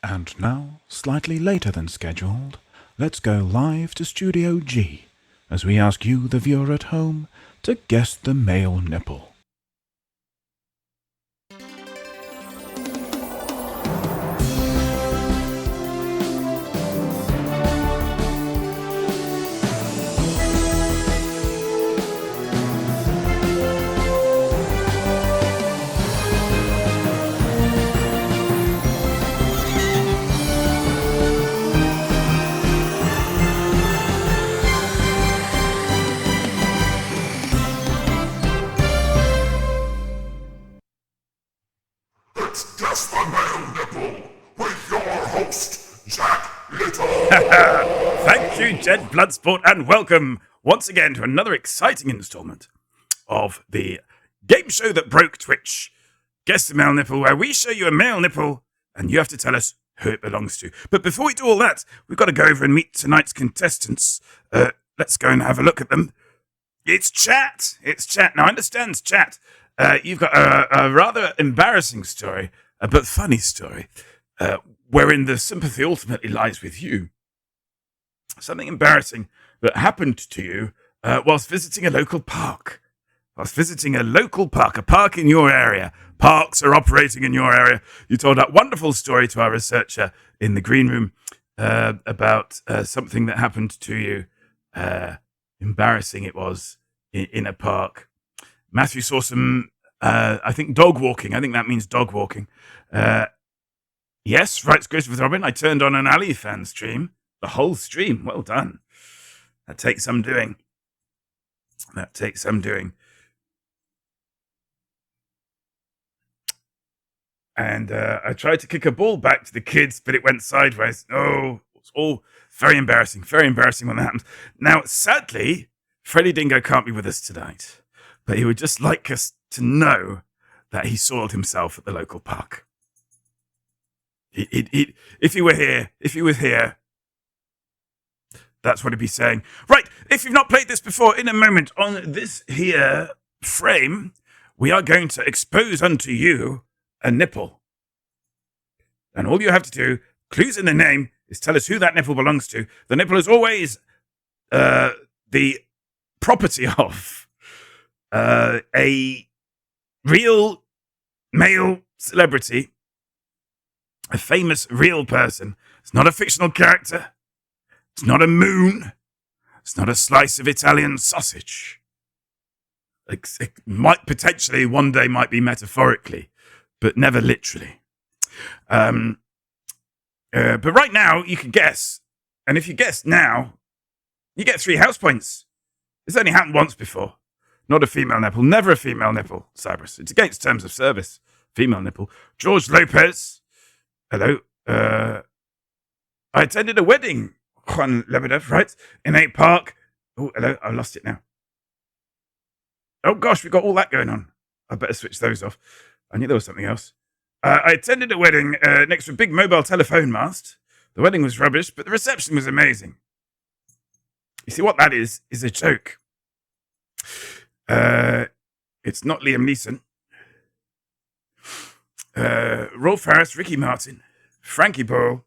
And now, slightly later than scheduled, let's go live to Studio G as we ask you, the viewer at home, to guess the male nipple. It's Guess the Male Nipple with your host, Jack Little. Thank you, Jed Bloodsport, and welcome once again to another exciting installment of the game show that broke Twitch, Guess the Male Nipple, where we show you a male nipple and you have to tell us who it belongs to. But before we do all that, we've got to go over and meet tonight's contestants. Let's go and have a look at them. It's Chat. Now, I understand, Chat. You've got a rather embarrassing story, but funny story, wherein the sympathy ultimately lies with you. Something embarrassing that happened to you whilst visiting a local park. A park in your area. Parks are operating in your area. You told that wonderful story to our researcher in the green room about something that happened to you. Embarrassing it was in a park. Matthew saw some, I think, dog walking. I think that means dog walking. Yes, writes Grace with Robin. I turned on an Ali fan stream. The whole stream. Well done. That takes some doing. And I tried to kick a ball back to the kids, but it went sideways. Oh, it's all very embarrassing when that happens. Now, sadly, Freddie Dingo can't be with us tonight. But he would just like us to know that he soiled himself at the local park. If he was here, that's what he'd be saying. Right, if you've not played this before, in a moment on this here frame, we are going to expose unto you a nipple. And all you have to do, clues in the name, is tell us who that nipple belongs to. The nipple is always the property of a real male celebrity, a famous real person. It's not a fictional character. It's not a moon. It's not a slice of Italian sausage. It might potentially one day might be metaphorically, but never literally. But right now you can guess, and if you guess now, you get 3 house points. It's only happened once before. Not a female nipple. Never a female nipple, Cyrus. It's against terms of service. Female nipple. George Lopez. Hello. I attended a wedding. Juan Lebedev, right? In a park. Oh, hello. I lost it now. Oh, gosh. We've got all that going on. I better switch those off. I knew there was something else. I attended a wedding next to a big mobile telephone mast. The wedding was rubbish, but the reception was amazing. You see, what that is a joke. It's not Liam Neeson. Rolf Harris, Ricky Martin, Frankie Boyle,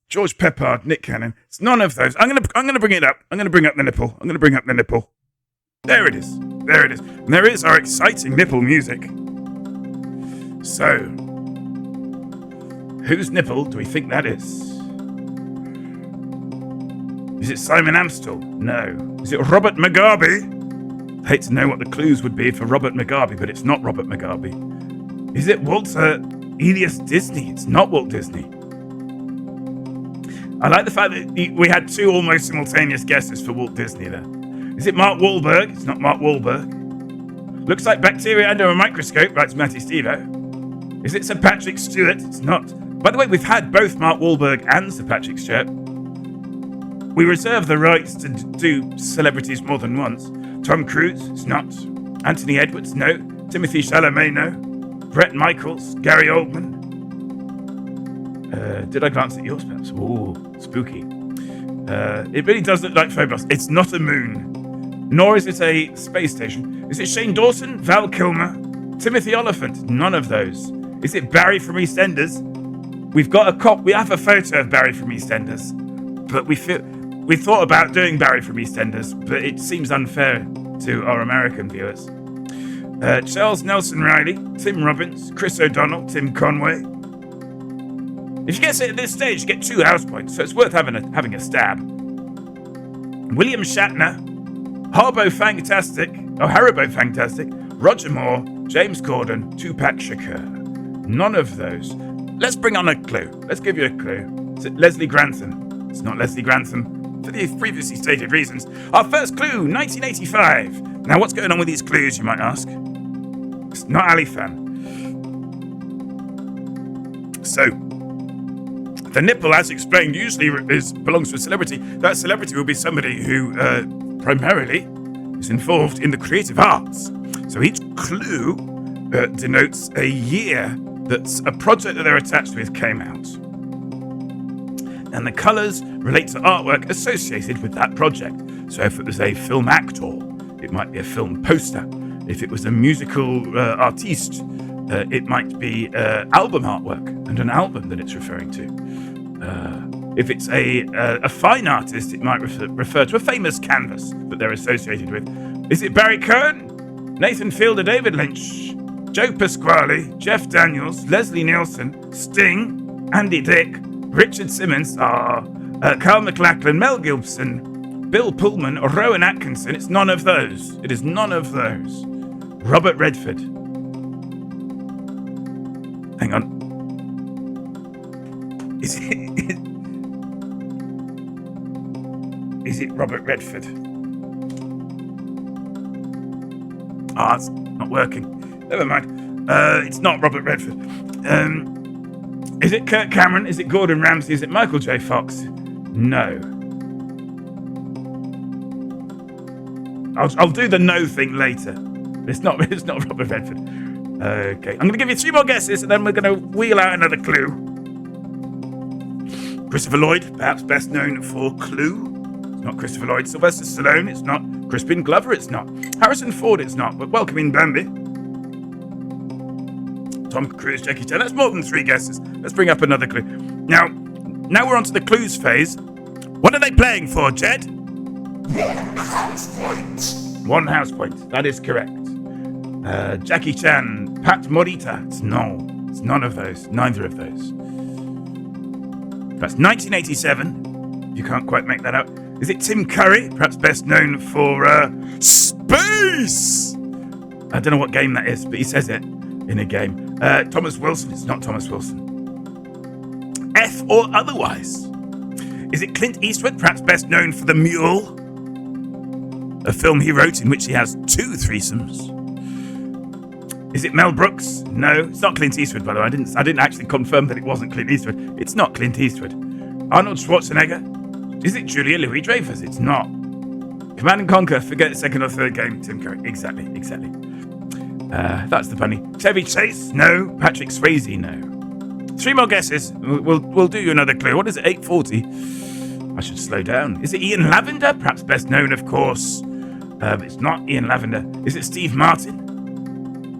George Peppard, Nick Cannon. It's none of those. I'm gonna bring it up. I'm gonna bring up the nipple. There it is. And there is our exciting nipple music. So, whose nipple do we think that is? Is it Simon Amstel? No. Is it Robert Mugabe? I hate to know what the clues would be for Robert Mugabe, but it's not Robert Mugabe. Is it Walter Elias Disney? It's not Walt Disney. I like the fact that we had 2 almost simultaneous guesses for Walt Disney there. Is it Mark Wahlberg? It's not Mark Wahlberg. Looks like bacteria under a microscope, writes Matty Stevo. Is it Sir Patrick Stewart? It's not. By the way, we've had both Mark Wahlberg and Sir Patrick Stewart. We reserve the rights to do celebrities more than once. Tom Cruise, it's not. Anthony Edwards, no. Timothy Chalamet, no. Brett Michaels, Gary Oldman. Did I glance at yours, perhaps? Ooh, spooky. It really does look like Phobos. It's not a moon, nor is it a space station. Is it Shane Dawson, Val Kilmer, Timothy Oliphant? None of those. Is it Barry from EastEnders? we've got we have a photo of Barry from EastEnders, but we thought about doing Barry from EastEnders, but it seems unfair to our American viewers. Charles Nelson Riley, Tim Robbins, Chris O'Donnell, Tim Conway. If you get it at this stage, you get 2 house points, so it's worth having a stab. William Shatner, Haribo Fantastic, Roger Moore, James Corden, Tupac Shakur. None of those. Let's bring on a clue. Let's give you a clue. Is it Leslie Grantham? It's not Leslie Grantham, for the previously stated reasons. Our first clue, 1985. Now, what's going on with these clues, you might ask? It's not Ali Fan. So, the nipple, as explained, usually belongs to a celebrity. That celebrity will be somebody who primarily is involved in the creative arts. So each clue denotes a year that a project that they're attached with came out. And the colours relate to artwork associated with that project. So if it was a film actor, it might be a film poster. If it was a musical artiste, it might be album artwork and an album that it's referring to. If it's a fine artist, it might refer to a famous canvas that they're associated with. Is it Barry Cohen, Nathan Fielder, David Lynch, Joe Pasquale, Jeff Daniels, Leslie Nielsen, Sting, Andy Dick, Richard Simmons, Carl McLachlan, Mel Gibson, Bill Pullman, or Rowan Atkinson? It's none of those. It is none of those. Robert Redford. Hang on. Is it Robert Redford? It's not working. Never mind. It's not Robert Redford. Is it Kirk Cameron? Is it Gordon Ramsay? Is it Michael J. Fox? No. I'll do the no thing later. It's not Robert Redford. Okay, I'm going to give you 3 more guesses, and then we're going to wheel out another clue. Christopher Lloyd, perhaps best known for Clue. It's not Christopher Lloyd. Sylvester Stallone, it's not. Crispin Glover, it's not. Harrison Ford, it's not. But welcome in Bambi. Tom Cruise, Jackie Chan. That's more than 3 guesses. Let's bring up another clue. Now we're on to the clues phase. What are they playing for, Jed? 1 house point. 1 house point. That is correct. Jackie Chan, Pat Morita. It's none of those. Neither of those. That's 1987. You can't quite make that out. Is it Tim Curry? Perhaps best known for space. I don't know what game that is, but he says it in a game. Thomas Wilson. It's not Thomas Wilson. F or otherwise. Is it Clint Eastwood? Perhaps best known for The Mule, a film he wrote in which he has 2 threesomes. Is it Mel Brooks? No, it's not Clint Eastwood, by the way. I didn't actually confirm that it wasn't Clint Eastwood. It's not Clint Eastwood. Arnold Schwarzenegger? Is it Julia Louis-Dreyfus? It's not. Command and Conquer, forget the second or third game, Tim Curry. Exactly. That's the bunny. Chevy Chase? No. Patrick Swayze? No. 3 more guesses. We'll do you another clue. What is it? 8:40. I should slow down. Is it Ian Lavender? Perhaps best known, of course. It's not Ian Lavender. Is it Steve Martin?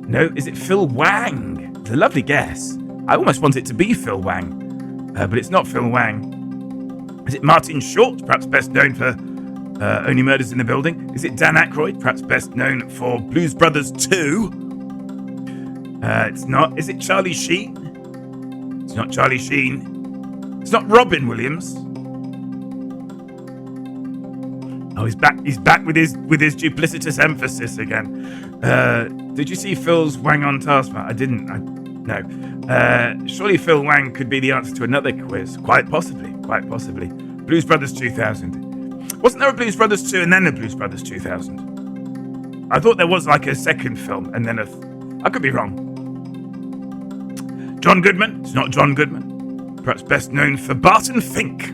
No. Is it Phil Wang? It's a lovely guess. I almost want it to be Phil Wang, but it's not Phil Wang. Is it Martin Short? Perhaps best known for Only Murders in the Building. Is it Dan Aykroyd? Perhaps best known for Blues Brothers 2. It's not. Is it Charlie Sheen? It's not Charlie Sheen. It's not Robin Williams. Oh, he's back with his duplicitous emphasis again. Did you see Phil's Wang on Taskmaster? I didn't. No. Surely Phil Wang could be the answer to another quiz. Quite possibly. Blues Brothers 2000. Wasn't there a Blues Brothers 2 and then a Blues Brothers 2000? I thought there was like a second film and then I could be wrong. John Goodman? It's not John Goodman. Perhaps best known for Barton Fink.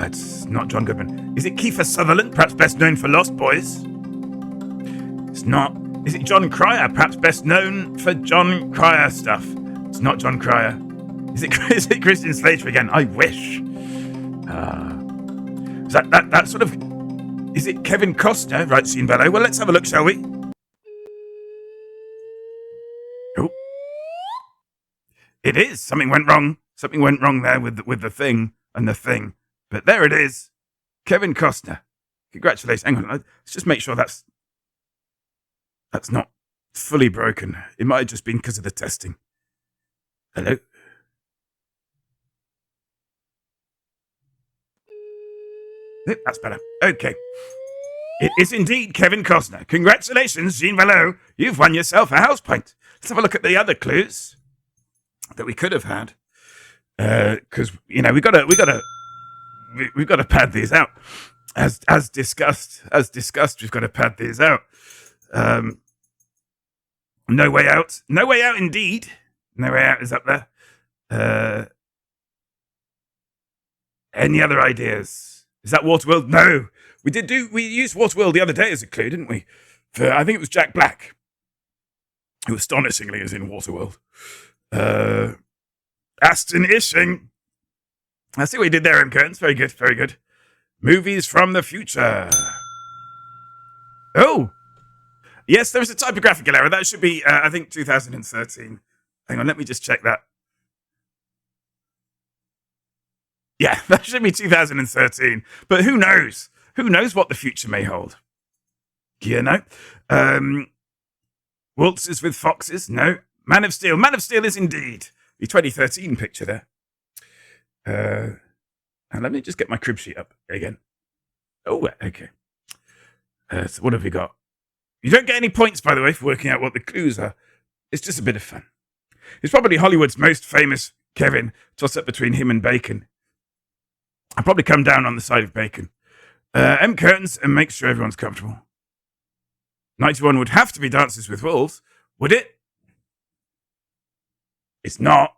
It's not John Goodman. Is it Kiefer Sutherland? Perhaps best known for Lost Boys. It's not. Is it John Cryer? Perhaps best known for John Cryer stuff. It's not John Cryer. Is it Christian Slater again? I wish. Is that sort of... Is it Kevin Costner? Right, Scene Bellow. Well, let's have a look, shall we? Oh. It is. Something went wrong. Something went wrong there with the thing and the thing. But there it is. Kevin Costner. Congratulations. Hang on. Let's just make sure that's not fully broken. It might have just been because of the testing. Hello? That's better. Okay. It is indeed Kevin Costner. Congratulations, Jean Valot. You've won yourself a house pint. Let's have a look at the other clues that we could have had. Because we've got to pad these out. As discussed, we've got to pad these out. No Way Out. No Way Out, indeed. No Way Out is up there. Any other ideas? Is that Waterworld? No. We used Waterworld the other day as a clue, didn't we? I think it was Jack Black, who astonishingly is in Waterworld. Aston Ishing. I see what you did there, M. Curtains. Very good, very good. Movies from the future. Oh! Yes, there was a typographical error. That should be, I think, 2013. Hang on, let me just check that. Yeah, that should be 2013. But who knows? Who knows what the future may hold? You know? Waltzes with Foxes? No. Man of Steel. Man of Steel is indeed the 2013 picture there. And let me just get my crib sheet up again. Oh, okay. So what have we got? You don't get any points, by the way, for working out what the clues are. It's just a bit of fun. He's probably Hollywood's most famous Kevin. Toss up between him and Bacon. I'll probably come down on the side of Bacon. M. Curtains, and make sure everyone's comfortable. 91 would have to be Dances with Wolves, would it? It's not.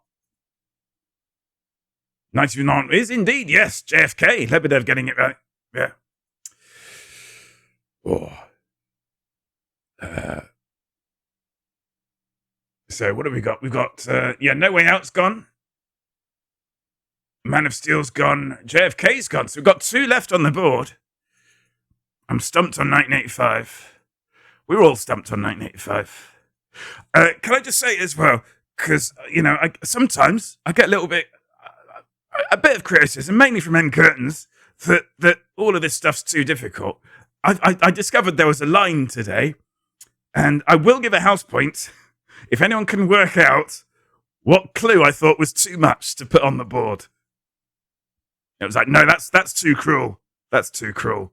91 is indeed, yes, JFK. Lebedev getting it right. Yeah. Oh. So what have we got? We've got, No Way Out's gone. Man of Steel's gone. JFK's gone. So we've got two left on the board. I'm stumped on 1985. We're all stumped on 1985. Can I just say as well, because, sometimes I get a bit of criticism, mainly from M. Curtains, that all of this stuff's too difficult. I discovered there was a line today, and I will give a house point if anyone can work out what clue I thought was too much to put on the board. It was like, no, that's too cruel. That's too cruel.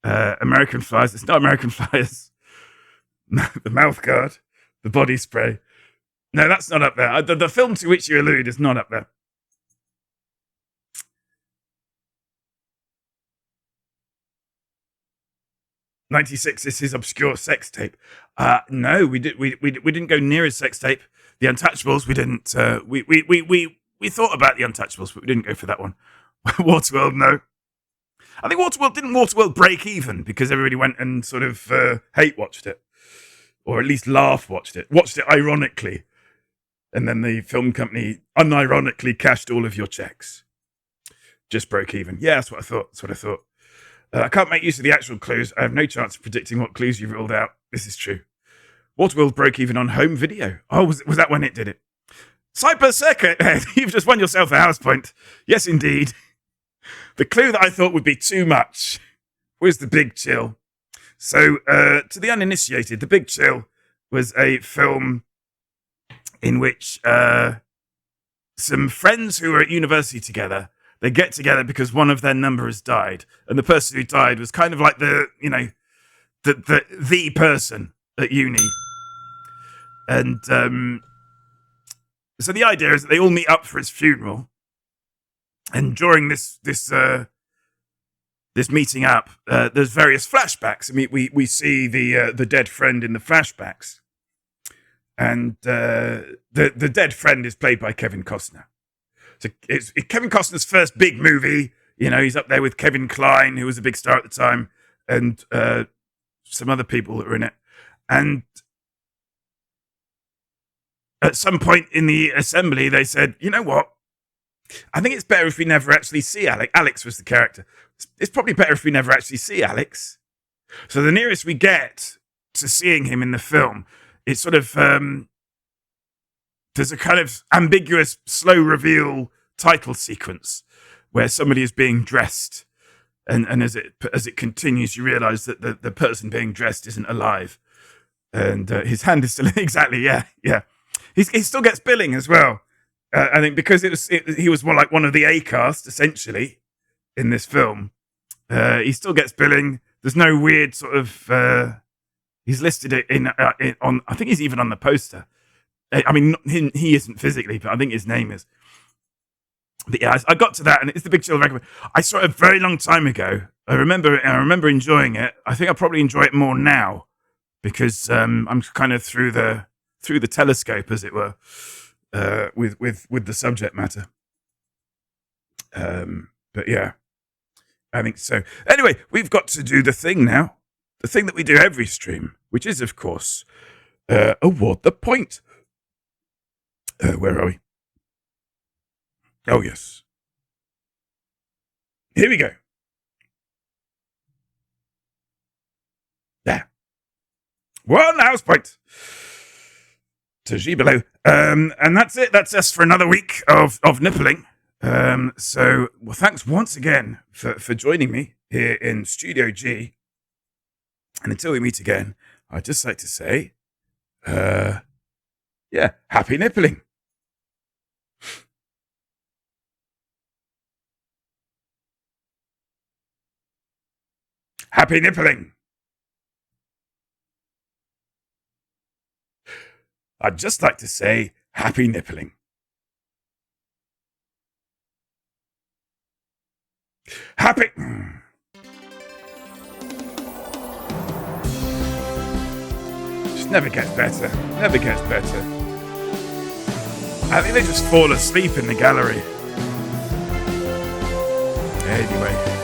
American Flyers. It's not American Flyers. The mouth guard. The body spray. No, that's not up there. The film to which you allude is not up there. '96 is his obscure sex tape. No, we didn't go near his sex tape. The Untouchables, we didn't. We thought about the Untouchables, but we didn't go for that one. Waterworld, no. I think Waterworld break even because everybody went and sort of hate watched it, or at least laugh watched it ironically, and then the film company unironically cashed all of your checks. Just broke even. Yeah, that's what I thought. I can't make use of the actual clues. I have no chance of predicting what clues you ruled out. This is true. Waterworld broke even on home video. Oh, was that when it did it? Cyber Circuit, you've just won yourself a house point. Yes, indeed. The clue that I thought would be too much was The Big Chill. So, to the uninitiated, The Big Chill was a film in which some friends who were at university together, they get together because one of their number has died. And the person who died was kind of like the person at uni. And so the idea is that they all meet up for his funeral. And during this meeting up, there's various flashbacks. I mean, we see the dead friend in the flashbacks. And the dead friend is played by Kevin Costner. So it's Kevin Costner's first big movie. He's up there with Kevin Kline, who was a big star at the time, and some other people that were in it. And at some point in the assembly, they said, you know what? I think it's better if we never actually see Alex. Alex was the character. It's probably better if we never actually see Alex. So the nearest we get to seeing him in the film, it's sort of there's a kind of ambiguous, slow reveal title sequence where somebody is being dressed, and as it continues, you realise that the person being dressed isn't alive, and his hand is still exactly, yeah. He still gets billing as well. I think because he was more like one of the A cast essentially in this film. He still gets billing. There's no weird sort of. He's listed it on. I think he's even on the poster. I mean, he isn't physically, but I think his name is. But yeah, I got to that, and it's the Big Chill record. I saw it a very long time ago. I remember enjoying it. I think I probably enjoy it more now because I'm kind of through the telescope, as it were, with the subject matter. But yeah, I think so. Anyway, we've got to do the thing now, the thing that we do every stream, which is, of course, award the point. Where are we? Oh, yes. Here we go. There. 1 house point to Gibelo. And that's it. That's us for another week of nippling. So, well, thanks once again for joining me here in Studio G. And until we meet again, I'd just like to say, happy nippling. Happy nippling. I'd just like to say, happy nippling. Happy. Just never gets better. Never gets better. I think they just fall asleep in the gallery. Anyway.